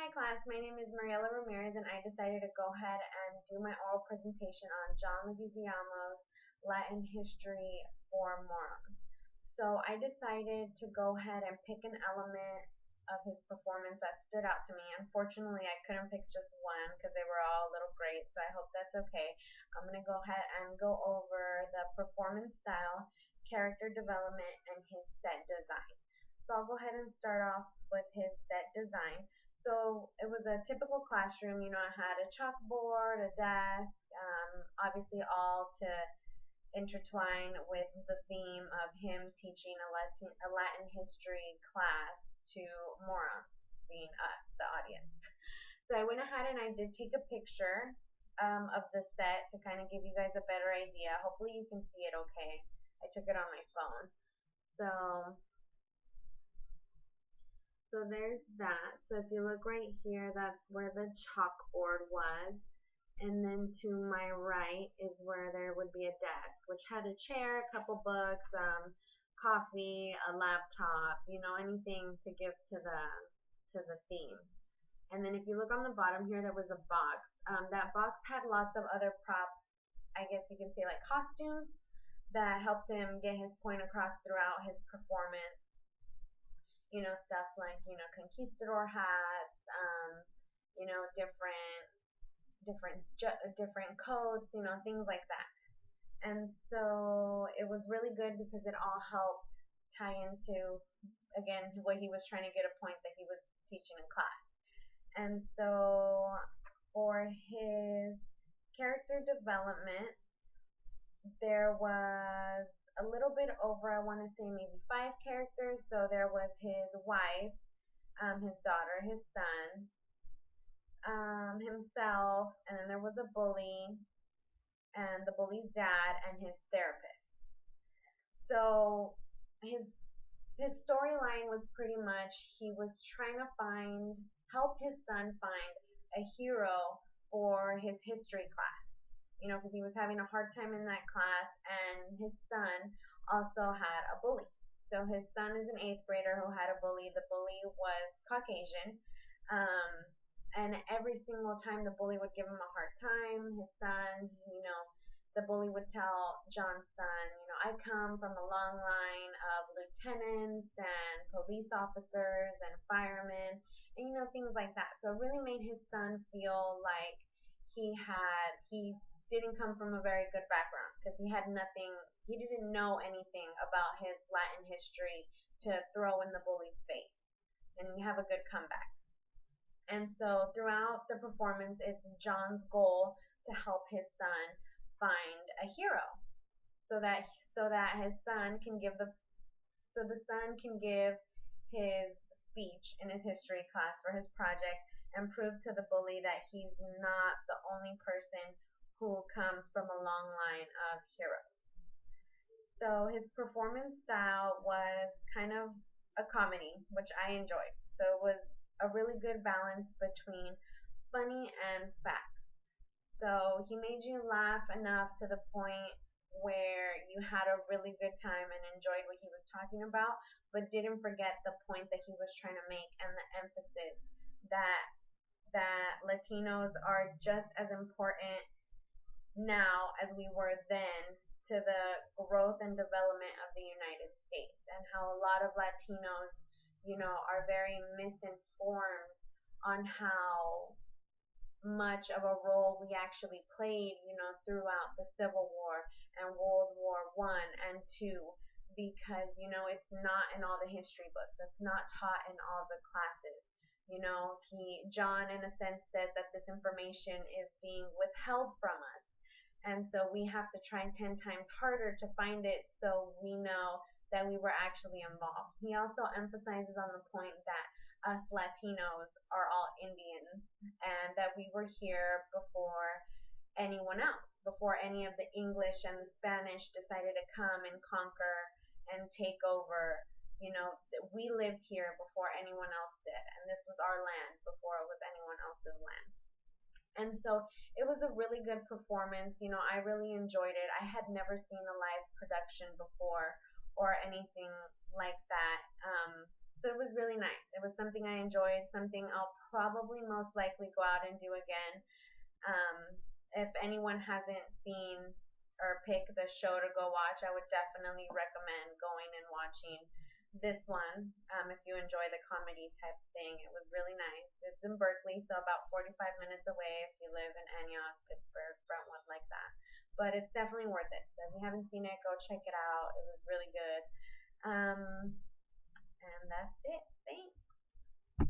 Hi class, my name is Mariela Ramirez and I decided to go ahead and do my oral presentation on John Leguizamo's Latin history for Morons. So I decided to go ahead and pick an element of his performance that stood out to me. Unfortunately, I couldn't pick just one because they were all a little great, so I hope that's okay. I'm going to go ahead and go over the performance style, character development, and his set design. So I'll go ahead and start off with his set design. So it was a typical classroom. I had a chalkboard, a desk, obviously all to intertwine with the theme of him teaching a Latin history class to morons, being us, the audience. So I went ahead and I did take a picture of the set to kind of give you guys a better idea. Hopefully you can see it okay. I took it on my phone. So So there's that. So if you look right here, that's where the chalkboard was. And then to my right is where there would be a desk, which had a chair, a couple books, coffee, a laptop, anything to give to the theme. And then if you look on the bottom here, there was a box. That box had lots of other props, I guess you can say like costumes, that helped him get his point across throughout his performance. Stuff like, conquistador hats, different coats, things like that. And so it was really good because it all helped tie into, again, what he was trying to get a point that he was teaching in class. And so for his character development, there was a little bit over, I want to say maybe 5 characters. So there was his wife, his daughter, his son, himself, and then there was a bully, and the bully's dad, and his therapist. So his storyline was pretty much he was trying to help his son find a hero for his history class. Because he was having a hard time in that class, and his son also had a bully. So his son is an 8th grader who had a bully. The bully was Caucasian. And every single time the bully would give him a hard time, his son, the bully would tell John's son, I come from a long line of lieutenants and police officers and firemen, and things like that. So it really made his son feel like he didn't come from a very good background because he didn't know anything about his Latin history to throw in the bully's face and have a good comeback. And so throughout the performance, it's John's goal to help his son find a hero so that his son can give his speech in his history class for his project and prove to the bully that he's not the only person who comes from a long line of heroes. So his performance style was kind of a comedy, which I enjoyed. So it was a really good balance between funny and fact. So he made you laugh enough to the point where you had a really good time and enjoyed what he was talking about, but didn't forget the point that he was trying to make and the emphasis that Latinos are just as important now as we were then to the growth and development of the United States, and how a lot of Latinos, are very misinformed on how much of a role we actually played, throughout the Civil War and World War I and II, because, it's not in all the history books. It's not taught in all the classes. John, in a sense, said that this information is being withheld from us. And so we have to try 10 times harder to find it so we know that we were actually involved. He also emphasizes on the point that us Latinos are all Indians and that we were here before anyone else, before any of the English and the Spanish decided to come and conquer and take over. We lived here before anyone else did, and this was our land before it was anyone else's land. And so it was a really good performance. I really enjoyed it. I had never seen a live production before or anything like that. So it was really nice. It was something I enjoyed, something I'll probably most likely go out and do again. Um, if anyone hasn't seen or picked the show to go watch, I would definitely recommend going and watching this one. If you enjoy the comedy type thing, it was really nice. It's in Berkeley, so about 45 minutes away if you live in Antioch, Pittsburgh, Brentwood, like that. But it's definitely worth it. So if you haven't seen it, go check it out. It was really good. And that's it. Thanks.